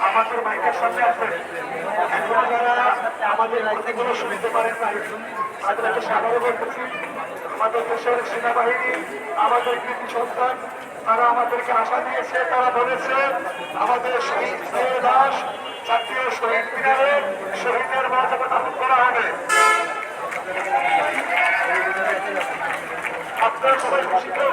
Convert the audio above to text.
আমাদের মাইকের সামনে আছে যারা আমাদের কথাগুলো শুনতে পারেন নাই তাদেরকে স্বাগত করতেছি। আমাদের দেশের সেনাবাহিনী আমাদের কৃতি সন্তান, তারা আমাদেরকে আশা দিয়েছে, তারা বলেছে আমাদের শহীদ দাস জাতীয় শহীদ মিনারে শহীদের মর্যাদা দান করা হবে। আপনারা সবাই খুশি তো?